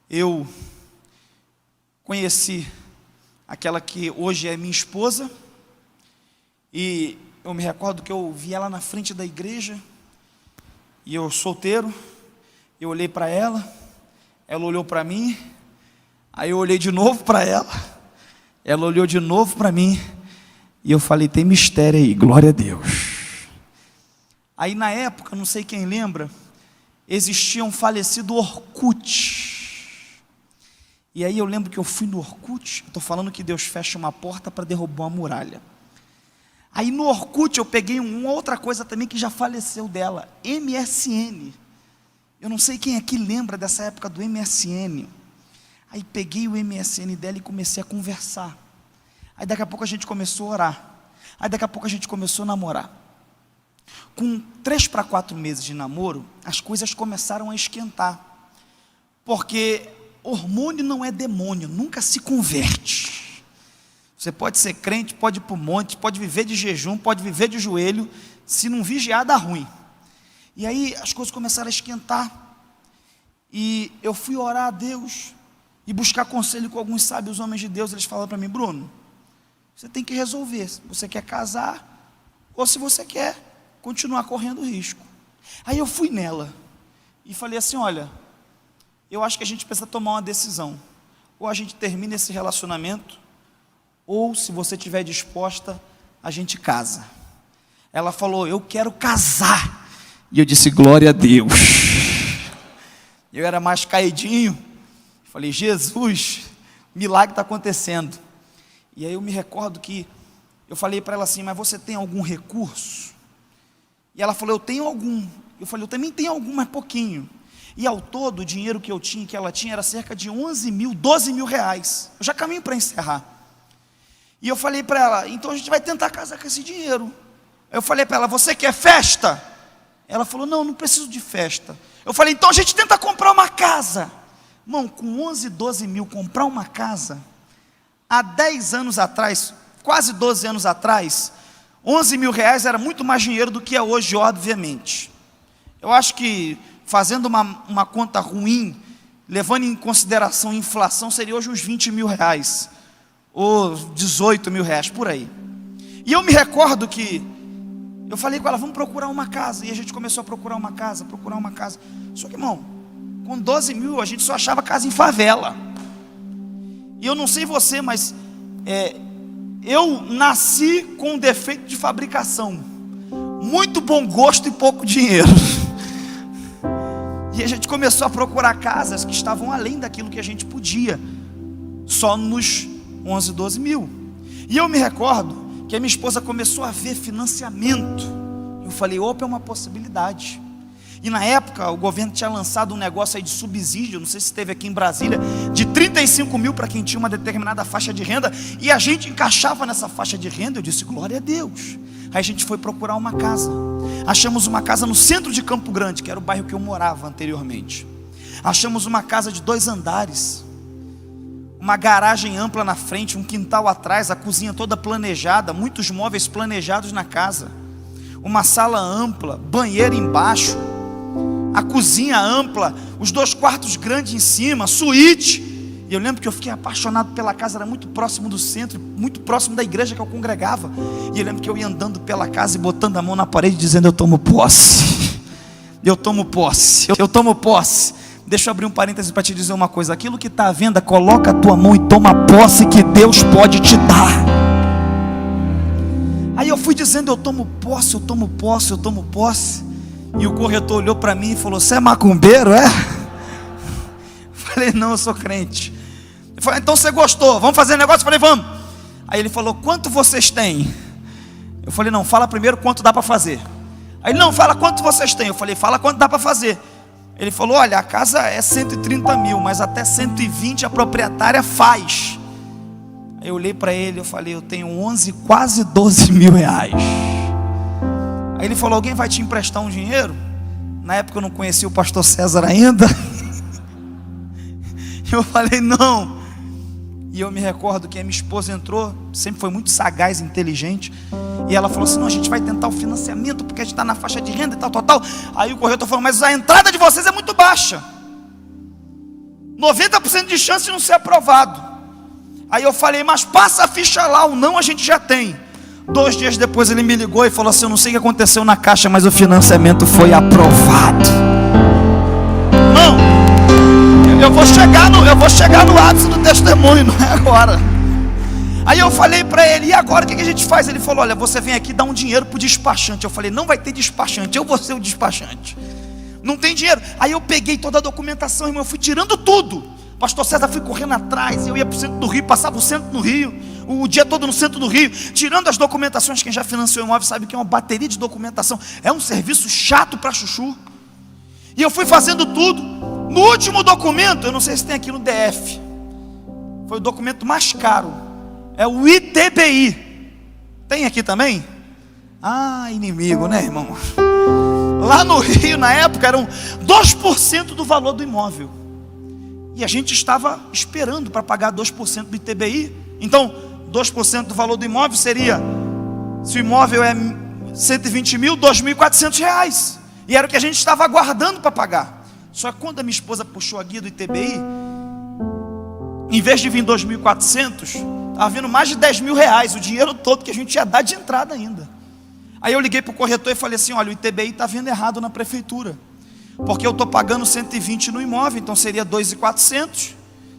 eu conheci aquela que hoje é minha esposa, e eu me recordo que eu vi ela na frente da igreja, e eu solteiro, eu olhei para ela olhou para mim, aí eu olhei de novo para ela olhou de novo para mim, e eu falei, tem mistério aí, glória a Deus. Aí na época, não sei quem lembra, existia um falecido Orkut, e aí eu lembro que eu fui no Orkut, estou falando que Deus fecha uma porta para derrubar uma muralha. Aí no Orkut eu peguei uma outra coisa também que já faleceu dela, MSN. Eu não sei quem aqui lembra dessa época do MSN. Aí peguei o MSN dela e comecei a conversar. Aí daqui a pouco a gente começou a orar. Aí daqui a pouco a gente começou a namorar. Com 3 para 4 meses de namoro, as coisas começaram a esquentar. Porque hormônio não é demônio, nunca se converte. Você pode ser crente, pode ir para o monte, pode viver de jejum, pode viver de joelho, se não vigiar dá ruim. E aí as coisas começaram a esquentar, e eu fui orar a Deus, e buscar conselho com alguns sábios homens de Deus. Eles falaram para mim, Bruno, você tem que resolver, se você quer casar, ou se você quer continuar correndo risco. Aí eu fui nela, e falei assim, olha, eu acho que a gente precisa tomar uma decisão, ou a gente termina esse relacionamento, ou se você estiver disposta, a gente casa. Ela falou, eu quero casar. E eu disse, glória a Deus. Eu era mais caidinho, falei, Jesus, milagre está acontecendo. E aí eu me recordo que eu falei para ela assim, mas você tem algum recurso? E ela falou, eu tenho algum. Eu falei, eu também tenho algum, mas pouquinho. E ao todo, o dinheiro que eu tinha, que ela tinha, era cerca de 12 mil reais. Eu já caminho para encerrar. E eu falei para ela, então a gente vai tentar casar com esse dinheiro. Eu falei para ela, você quer festa? Ela falou, não preciso de festa. Eu falei, então a gente tenta comprar uma casa. Irmão, com 12 mil comprar uma casa, há 10 anos atrás, quase 12 anos atrás, 11 mil reais era muito mais dinheiro do que é hoje, obviamente. Eu acho que, fazendo uma conta ruim, levando em consideração a inflação, seria hoje uns 20 mil reais. Ou 18 mil reais, por aí. E eu me recordo que eu falei com ela, vamos procurar uma casa. E a gente começou a procurar uma casa. Só que, irmão, com 12 mil a gente só achava casa em favela. E eu não sei você, mas eu nasci com um defeito de fabricação, muito bom gosto e pouco dinheiro. E a gente começou a procurar casas que estavam além daquilo que a gente podia, só nos 12 mil. E eu me recordo que a minha esposa começou a ver financiamento. Eu falei, opa, é uma possibilidade. E na época o governo tinha lançado um negócio aí de subsídio, não sei se esteve aqui em Brasília, de 35 mil para quem tinha uma determinada faixa de renda, e a gente encaixava nessa faixa de renda. Eu disse, glória a Deus. Aí a gente foi procurar uma casa, achamos uma casa no centro de Campo Grande, que era o bairro que eu morava anteriormente. Achamos uma casa de 2 andares, uma garagem ampla na frente, um quintal atrás, a cozinha toda planejada, muitos móveis planejados na casa, uma sala ampla, banheiro embaixo, a cozinha ampla, os 2 quartos grandes em cima, suíte. E eu lembro que eu fiquei apaixonado pela casa, era muito próximo do centro, muito próximo da igreja que eu congregava. E eu lembro que eu ia andando pela casa e botando a mão na parede, dizendo, eu tomo posse, eu tomo posse, eu tomo posse. Deixa eu abrir um parêntese para te dizer uma coisa, aquilo que está à venda, coloca a tua mão e toma posse, que Deus pode te dar. Aí eu fui dizendo, eu tomo posse, eu tomo posse, eu tomo posse. E o corretor olhou para mim e falou, você é macumbeiro, é? Falei, não, eu sou crente. Ele falou, então você gostou, vamos fazer negócio? Eu falei, vamos. Aí ele falou, quanto vocês têm? Eu falei, não, fala primeiro quanto dá para fazer. Aí ele, não, fala quanto vocês têm. Eu falei, fala quanto dá para fazer. Ele falou, olha, a casa é 130 mil, mas até 120 a proprietária faz. Aí eu olhei para ele, eu falei, eu tenho 11, quase 12 mil reais. Aí ele falou, alguém vai te emprestar um dinheiro? Na época eu não conhecia o pastor César ainda. Eu falei, não. E eu me recordo que a minha esposa entrou, sempre foi muito sagaz, inteligente. E ela falou assim, não, a gente vai tentar o financiamento, porque a gente está na faixa de renda e tal. Aí o corretor falou, mas a entrada de vocês é muito baixa. 90% de chance de não ser aprovado. Aí eu falei, mas passa a ficha lá, o não a gente já tem. 2 dias depois ele me ligou e falou assim, eu não sei o que aconteceu na caixa, mas o financiamento foi aprovado. Não, eu vou chegar no ápice do testemunho, não é agora. Aí eu falei para ele, e agora o que a gente faz? Ele falou, olha, você vem aqui dar um dinheiro para o despachante. Eu falei, não vai ter despachante, eu vou ser o despachante. Não tem dinheiro. Aí eu peguei toda a documentação, irmão, eu fui tirando tudo. Pastor César foi correndo atrás, eu ia para o centro do Rio, passava o centro no Rio, o dia todo no centro do Rio, tirando as documentações. Quem já financiou imóvel sabe que é uma bateria de documentação, é um serviço chato para chuchu. E eu fui fazendo tudo. No último documento, eu não sei se tem aqui no DF, foi o documento mais caro, é o ITBI. Tem aqui também? Ah, inimigo, né, irmão? Lá no Rio, na época, eram 2% do valor do imóvel. E a gente estava esperando para pagar 2% do ITBI. Então, 2% do valor do imóvel seria, se o imóvel é 120 mil, 2.400 reais. E era o que a gente estava aguardando para pagar. Só que quando a minha esposa puxou a guia do ITBI, em vez de vir 2.400, estava vindo mais de 10 mil reais, o dinheiro todo que a gente ia dar de entrada ainda. Aí eu liguei para o corretor e falei assim, olha, o ITBI está vindo errado na prefeitura, porque eu estou pagando 120 no imóvel, então seria 2.400,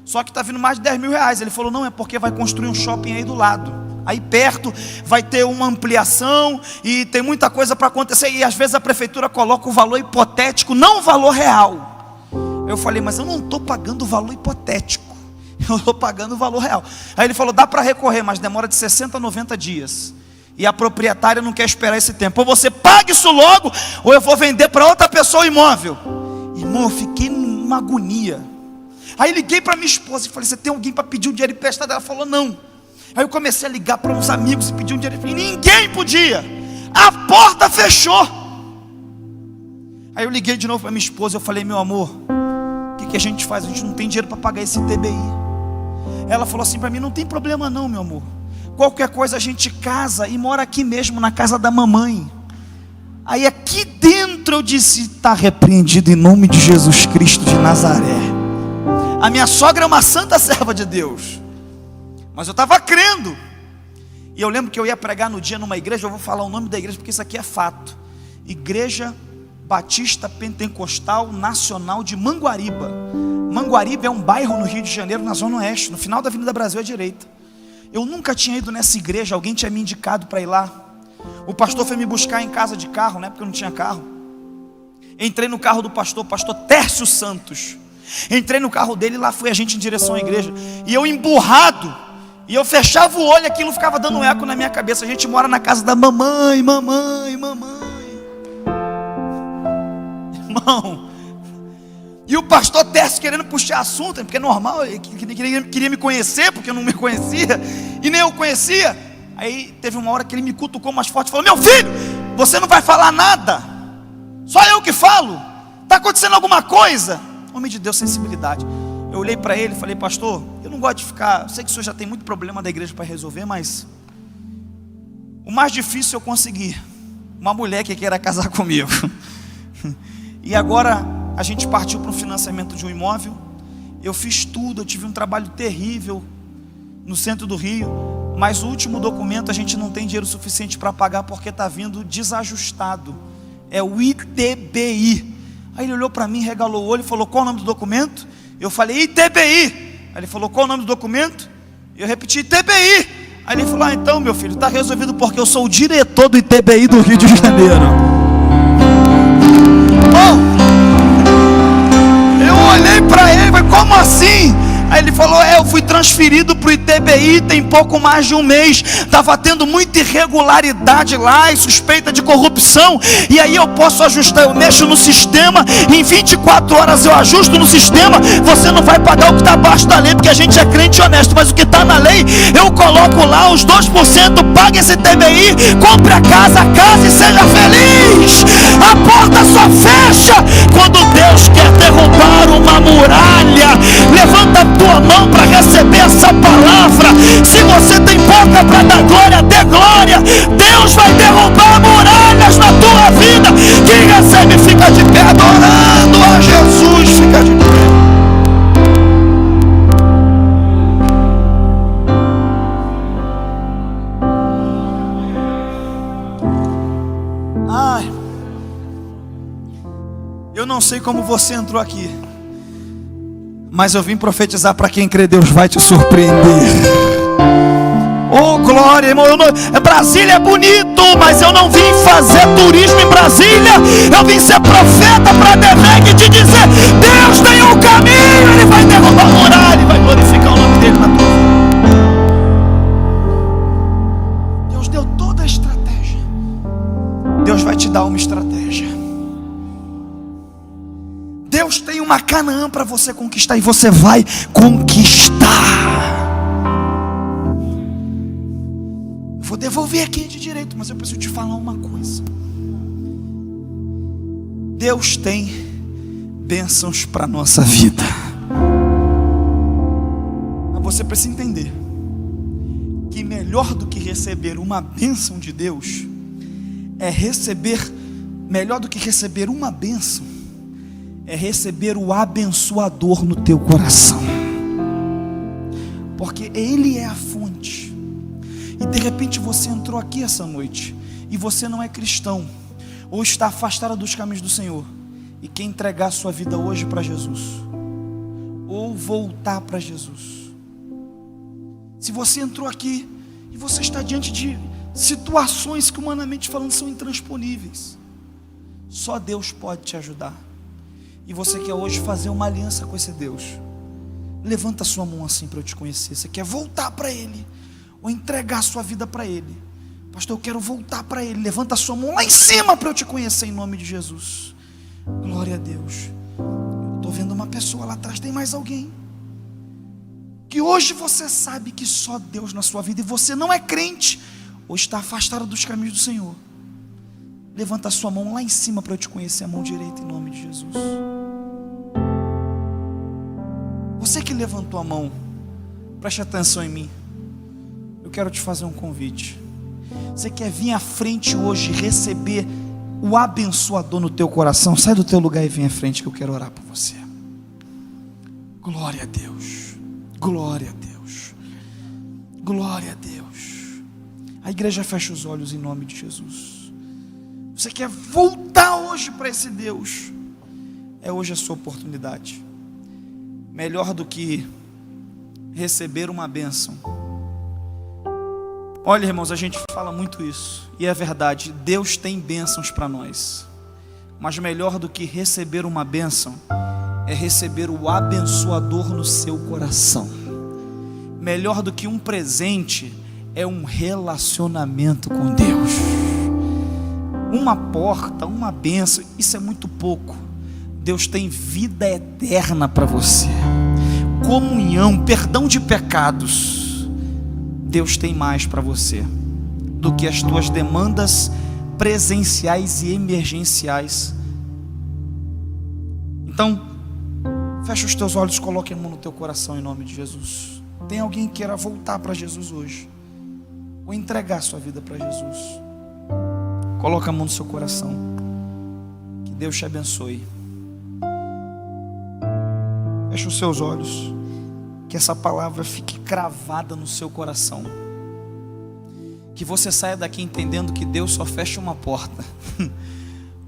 só que está vindo mais de 10 mil reais. Ele falou, não, é porque vai construir um shopping aí do lado, aí perto vai ter uma ampliação e tem muita coisa para acontecer, e às vezes a prefeitura coloca o valor hipotético, não o valor real. Eu falei, mas eu não estou pagando o valor hipotético, eu estou pagando o valor real. Aí ele falou, dá para recorrer, mas demora de 60 a 90 dias, e a proprietária não quer esperar esse tempo, ou você paga isso logo, ou eu vou vender para outra pessoa o imóvel. Irmão, eu fiquei numa agonia. Aí liguei para minha esposa e falei, você tem alguém para pedir um dinheiro emprestado? Ela falou, não. Aí eu comecei a ligar para uns amigos e pedir um dinheiro, e ninguém podia, a porta fechou. Aí eu liguei de novo para minha esposa, eu falei, meu amor, o que a gente faz? A gente não tem dinheiro para pagar esse ITBI. Ela falou assim para mim, não tem problema não, meu amor, qualquer coisa a gente casa e mora aqui mesmo na casa da mamãe. Aí aqui dentro eu disse, está repreendido em nome de Jesus Cristo de Nazaré. A minha sogra é uma santa serva de Deus, mas eu estava crendo. E eu lembro que eu ia pregar no dia numa igreja, eu vou falar o nome da igreja porque isso aqui é fato, Igreja Batista Pentecostal Nacional de Manguariba. Manguariba é um bairro no Rio de Janeiro, na zona oeste, no final da Avenida Brasil à direita. Eu nunca tinha ido nessa igreja, alguém tinha me indicado para ir lá. O pastor foi me buscar em casa de carro, né, porque eu não tinha carro. Entrei no carro do pastor, pastor Tércio Santos. Entrei no carro dele e lá foi a gente em direção à igreja. E eu emburrado, e eu fechava o olho, aquilo ficava dando eco na minha cabeça. A gente mora na casa da mamãe. Irmão, e o pastor Tércio querendo puxar assunto, porque é normal, ele queria me conhecer, porque eu não me conhecia, e nem eu conhecia. Aí teve uma hora que ele me cutucou mais forte e falou, meu filho, você não vai falar nada, só eu que falo, está acontecendo alguma coisa? Homem de Deus, sensibilidade. Eu olhei para ele e falei, pastor, eu não gosto de ficar, eu sei que o senhor já tem muito problema da igreja para resolver, mas o mais difícil eu consegui, uma mulher que queira casar comigo. E agora a gente partiu para o financiamento de um imóvel. Eu fiz tudo, eu tive um trabalho terrível no centro do Rio, mas o último documento a gente não tem dinheiro suficiente para pagar, porque está vindo desajustado, é o ITBI. Aí ele olhou para mim, regalou o olho e falou, qual o nome do documento? Eu falei, ITBI. Aí ele falou, qual o nome do documento? Eu repeti, ITBI. Aí ele falou, então meu filho, está resolvido, porque eu sou o diretor do ITBI do Rio de Janeiro. Bom, eu olhei para ele, mas como assim? Aí ele falou, é Eu fui transferido para o ITBI tem pouco mais de um mês. Estava tendo muita irregularidade lá e suspeita de corrupção. E aí eu posso ajustar, eu mexo no sistema, em 24 horas eu ajusto no sistema. Você não vai pagar o que está abaixo da lei, porque a gente é crente honesto, mas o que está na lei, eu coloco lá os 2%, pague esse TBI, compre a casa e seja feliz. A porta só fecha quando Deus quer derrubar uma muralha. Levanta a tua mão para receber essa palavra. Se você tem boca para dar glória, dê glória. Deus vai derrubar muralhas na tua vida. Quem recebe fica de pé adorando a Jesus, fica de pé. Eu não sei como você entrou aqui, mas eu vim profetizar para quem crê. Deus vai te surpreender. Oh glória, irmão. Brasília é bonito, mas eu não vim fazer turismo em Brasília. Eu vim ser profeta para Derreg e te dizer: Deus tem um caminho. Ele vai derrubar a muralha e vai glorificar o nome dele na tua vida. Deus deu toda a estratégia. Deus vai te dar uma estratégia. Deus tem uma Canaã para você conquistar, e você vai conquistar. Eu vou devolver aqui de direito, mas eu preciso te falar uma coisa. Deus tem bênçãos para a nossa vida, mas você precisa entender que melhor do que receber uma bênção de Deus é receber, melhor do que receber uma bênção, é receber o abençoador no teu coração, porque Ele é a fonte. E de repente você entrou aqui essa noite e você não é cristão, ou está afastado dos caminhos do Senhor, e quer entregar a sua vida hoje para Jesus, ou voltar para Jesus. Se você entrou aqui e você está diante de situações que, humanamente falando, são intransponíveis, só Deus pode te ajudar. E você quer hoje fazer uma aliança com esse Deus, levanta a sua mão assim para eu te conhecer. Você quer voltar para Ele, ou entregar a sua vida para Ele? Pastor, eu quero voltar para Ele. Levanta a sua mão lá em cima para eu te conhecer, em nome de Jesus. Glória a Deus. Eu estou vendo uma pessoa lá atrás. Tem mais alguém? Que hoje você sabe que só Deus na sua vida, e você não é crente, ou está afastado dos caminhos do Senhor. Levanta a sua mão lá em cima para eu te conhecer, a mão direita, em nome de Jesus. Você que levantou a mão, preste atenção em mim. Eu quero te fazer um convite. Você quer vir à frente hoje e receber o abençoador no teu coração? Sai do teu lugar e vem à frente, que eu quero orar por você. Glória a Deus. Glória a Deus. Glória a Deus. A igreja fecha os olhos em nome de Jesus. Você quer voltar hoje para esse Deus? É hoje a sua oportunidade. Melhor do que receber uma bênção. Olha, irmãos, a gente fala muito isso, e é verdade. Deus tem bênçãos para nós, mas melhor do que receber uma bênção é receber o abençoador no seu coração. Melhor do que um presente é um relacionamento com Deus. Uma porta, uma bênção, isso é muito pouco. Deus tem vida eterna para você, comunhão, perdão de pecados. Deus tem mais para você do que as tuas demandas presenciais e emergenciais. Então, fecha os teus olhos, coloque a mão no teu coração em nome de Jesus. Tem alguém que queira voltar para Jesus hoje, ou entregar sua vida para Jesus? Coloca a mão no seu coração. Que Deus te abençoe. Feche os seus olhos. Que essa palavra fique cravada no seu coração. Que você saia daqui entendendo que Deus só fecha uma porta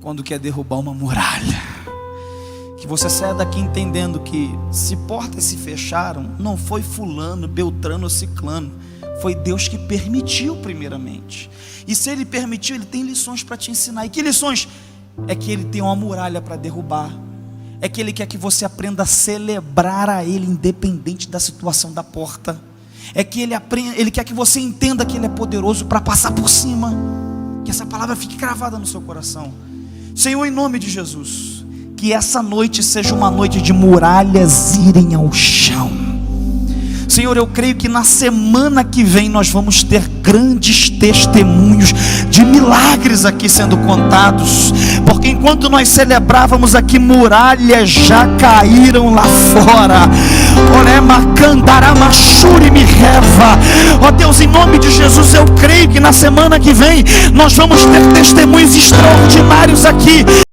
quando quer derrubar uma muralha. Que você saia daqui entendendo que se portas se fecharam, não foi fulano, beltrano ou ciclano, foi Deus que permitiu primeiramente. E se Ele permitiu, Ele tem lições para te ensinar. E que lições? É que Ele tem uma muralha para derrubar. é que Ele quer que você aprenda a celebrar a Ele, independente da situação da porta. É que Ele quer que você entenda que Ele é poderoso para passar por cima. Que essa palavra fique gravada no seu coração. Senhor, em nome de Jesus, que essa noite seja uma noite de muralhas irem ao chão. Senhor, eu creio que na semana que vem nós vamos ter grandes testemunhos de milagres aqui sendo contados, porque enquanto nós celebrávamos aqui, muralhas já caíram lá fora. Ó Deus, em nome de Jesus, eu creio que na semana que vem nós vamos ter testemunhos extraordinários aqui.